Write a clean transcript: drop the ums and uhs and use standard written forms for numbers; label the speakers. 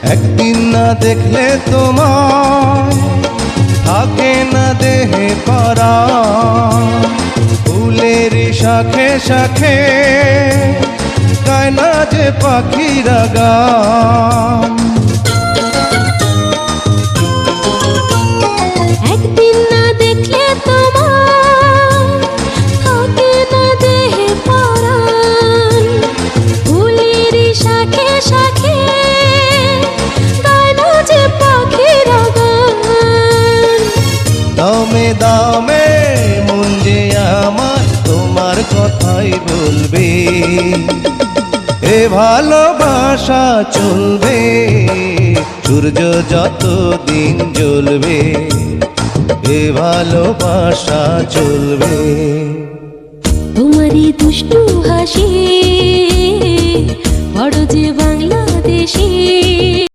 Speaker 1: একদিন না দেখলে তোমায় থাকে না দেহে পারা, ফুলের শাখে শাখে গায় না যে পাখিরা গান।
Speaker 2: একদিন না দেখলে তোমায় থাকে না দেহে পরাণ, ফুলের শাখে শাখে গায় না যে পাখিরা গান।
Speaker 1: দামে দামে মন যে আমার তোমার কথাই বলবে, এ ভালোবাসা চলবে সূর্য যত দিন জ্বলবে, এ ভালোবাসা চলবে।
Speaker 2: তোমারই দুষ্টু হাসি বড় যে বাংলাদেশী,